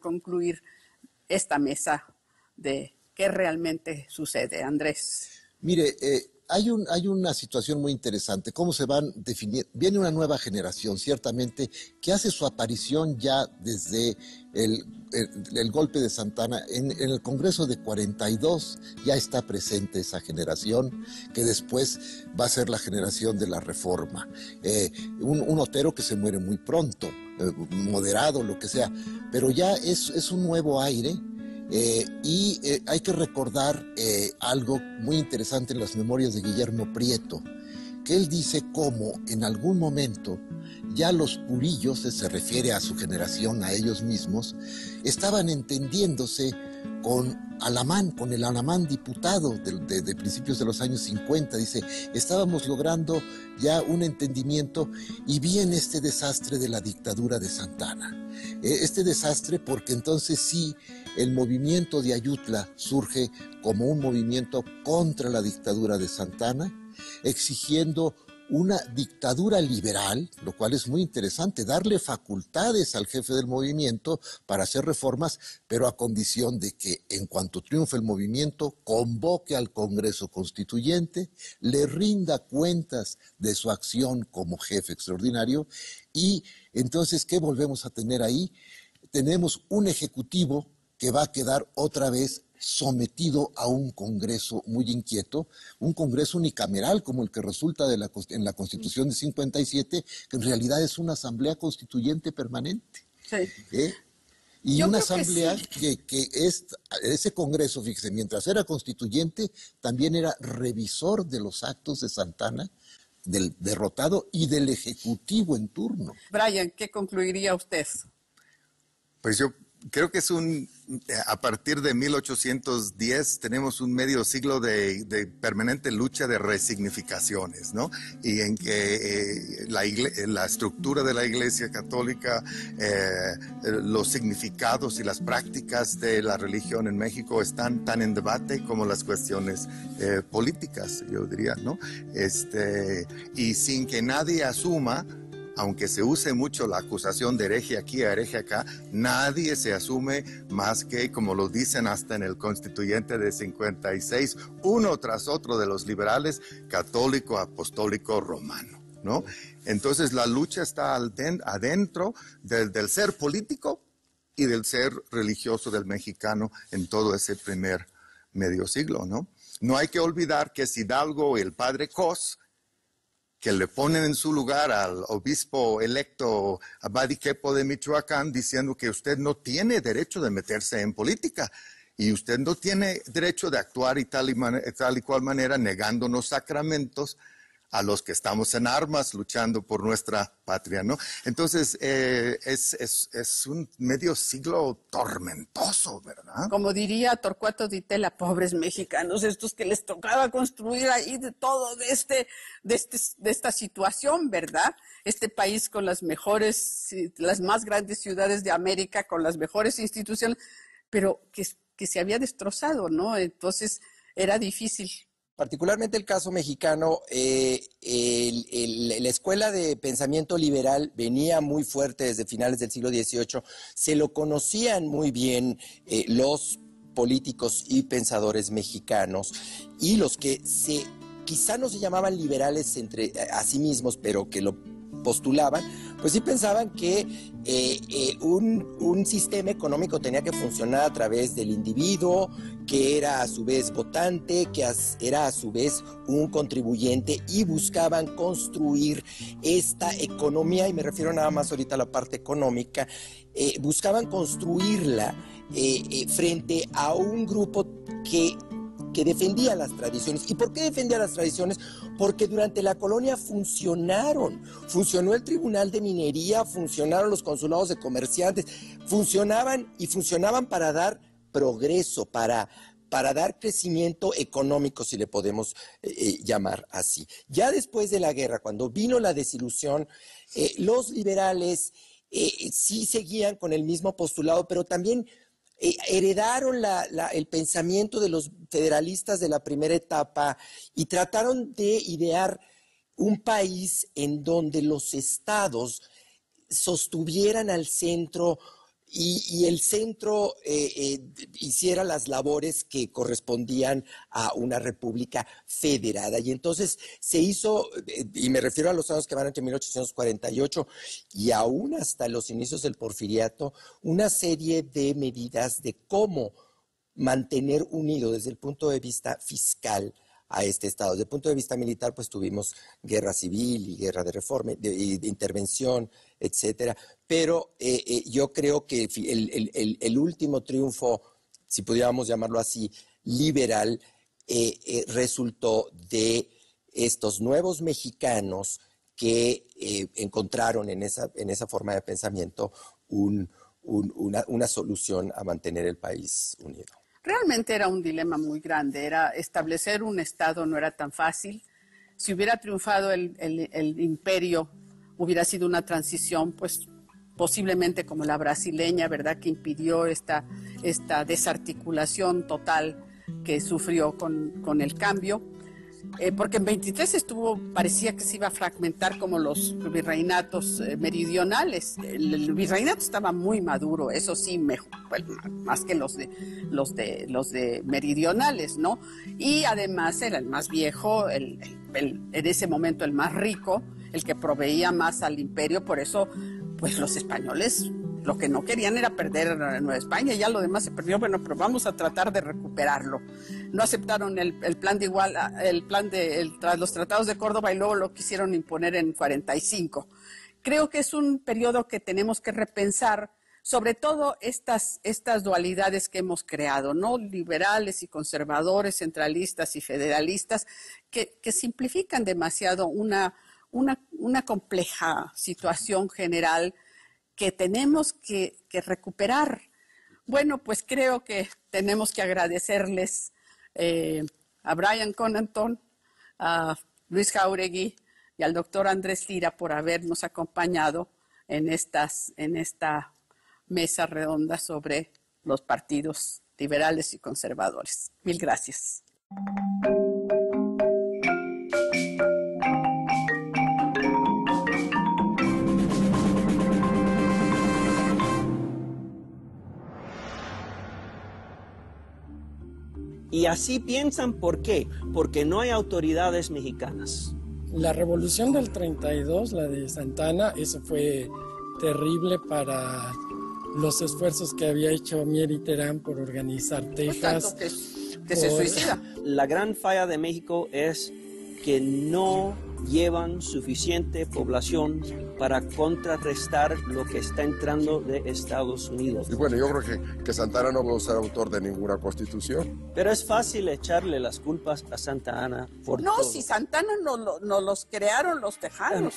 concluir esta mesa de qué realmente sucede, Andrés. Mire, hay una situación muy interesante, cómo se van definiendo, viene una nueva generación, ciertamente, que hace su aparición ya desde el golpe de Santana. En el Congreso de 42 ya está presente esa generación, que después va a ser la generación de la Reforma. Un Otero que se muere muy pronto, moderado, lo que sea, pero ya es un nuevo aire. Hay que recordar algo muy interesante en las memorias de Guillermo Prieto, que él dice cómo en algún momento ya los purillos, se refiere a su generación, a ellos mismos, estaban entendiéndose con Alamán, con el Alamán diputado de principios de los años 50. Dice, estábamos logrando ya un entendimiento y viene este desastre de la dictadura de Santana. Este desastre porque entonces sí, el movimiento de Ayutla surge como un movimiento contra la dictadura de Santana, exigiendo una dictadura liberal, lo cual es muy interesante, darle facultades al jefe del movimiento para hacer reformas, pero a condición de que en cuanto triunfe el movimiento, convoque al Congreso Constituyente, le rinda cuentas de su acción como jefe extraordinario. Y entonces, ¿qué volvemos a tener ahí? Tenemos un ejecutivo que va a quedar otra vez sometido a un Congreso muy inquieto, un Congreso unicameral como el que resulta en la Constitución de 57, que en realidad es una asamblea constituyente permanente. Sí. Y Yo una creo asamblea sí. que ese Congreso, fíjese, mientras era constituyente, también era revisor de los actos de Santana, del derrotado y del ejecutivo en turno. Brian, ¿qué concluiría usted? Pues yo creo que a partir de 1810 tenemos un medio siglo de permanente lucha de resignificaciones, ¿no? Y en que la estructura de la Iglesia Católica, los significados y las prácticas de la religión en México están tan en debate como las cuestiones políticas, yo diría, ¿no? Y sin que nadie asuma, aunque se use mucho la acusación de hereje aquí, hereje acá, nadie se asume más que, como lo dicen hasta en el Constituyente de 56, uno tras otro de los liberales, católico, apostólico, romano, ¿no? Entonces la lucha está adentro del ser político y del ser religioso del mexicano en todo ese primer medio siglo, ¿no? No hay que olvidar que es Hidalgo y el padre Cos, que le ponen en su lugar al obispo electo Abadi Quepo de Michoacán, diciendo que usted no tiene derecho de meterse en política y usted no tiene derecho de actuar y tal y cual manera negándonos sacramentos a los que estamos en armas luchando por nuestra patria, ¿no? Entonces, es un medio siglo tormentoso, ¿verdad? Como diría Torcuato Di Tella, pobres mexicanos, estos que les tocaba construir ahí de todo, de esta situación, ¿verdad? Este país con las más grandes ciudades de América, con las mejores instituciones, pero que se había destrozado, ¿no? Entonces, era difícil. Particularmente el caso mexicano, la escuela de pensamiento liberal venía muy fuerte desde finales del siglo XVIII, se lo conocían muy bien los políticos y pensadores mexicanos, y los que quizá no se llamaban liberales entre a sí mismos, pero que lo postulaban, pues sí pensaban que un sistema económico tenía que funcionar a través del individuo, que era a su vez votante, que era a su vez un contribuyente, y buscaban construir esta economía, y me refiero nada más ahorita a la parte económica, buscaban construirla frente a un grupo que defendía las tradiciones. ¿Y por qué defendía las tradiciones? Porque durante la colonia funcionó el Tribunal de Minería, funcionaron los consulados de comerciantes, funcionaban para dar progreso, para dar crecimiento económico, si le podemos llamar así. Ya después de la guerra, cuando vino la desilusión, los liberales sí seguían con el mismo postulado, pero también heredaron el pensamiento de los federalistas de la primera etapa y trataron de idear un país en donde los estados sostuvieran al centro y el centro hiciera las labores que correspondían a una república federada. Y entonces se hizo, y me refiero a los años que van entre 1848 y aún hasta los inicios del Porfiriato, una serie de medidas de cómo mantener unido desde el punto de vista fiscal a este Estado. Desde el punto de vista militar, pues tuvimos guerra civil y guerra de reforma, de intervención, etcétera. Pero yo creo que el último triunfo, si pudiéramos llamarlo así, liberal, resultó de estos nuevos mexicanos que encontraron en esa forma de pensamiento una solución a mantener el país unido. Realmente era un dilema muy grande, era establecer un Estado no era tan fácil. Si hubiera triunfado el imperio, hubiera sido una transición, pues posiblemente como la brasileña, ¿verdad?, que impidió esta desarticulación total que sufrió con el cambio. Porque en 23 parecía que se iba a fragmentar como los virreinatos meridionales. El virreinato estaba muy maduro, eso sí, más que los de meridionales, ¿no? Y además era el más viejo, en ese momento el más rico, el que proveía más al imperio, por eso, pues los españoles lo que no querían era perder Nueva España, ya lo demás se perdió, bueno, pero vamos a tratar de recuperarlo. No aceptaron el plan de los tratados de Córdoba y luego lo quisieron imponer en 45. Creo que es un periodo que tenemos que repensar, sobre todo estas dualidades que hemos creado, ¿no? Liberales y conservadores, centralistas y federalistas, que simplifican demasiado una compleja situación general que tenemos que recuperar. Bueno, pues creo que tenemos que agradecerles a Brian Connaughton, a Luis Jáuregui y al doctor Andrés Lira por habernos acompañado en esta mesa redonda sobre los partidos liberales y conservadores. Mil gracias. Y así piensan, ¿por qué? Porque no hay autoridades mexicanas. La revolución del 32, la de Santa Anna, eso fue terrible para los esfuerzos que había hecho Mier y Terán por organizar Texas. Que se suicida. La gran falla de México es que no llevan suficiente población para contrarrestar lo que está entrando de Estados Unidos. Y bueno, yo creo que Santa Anna no puede ser autor de ninguna constitución. Pero es fácil echarle las culpas a Santa Anna por todo. No, si Santa Anna no los crearon los tejanos.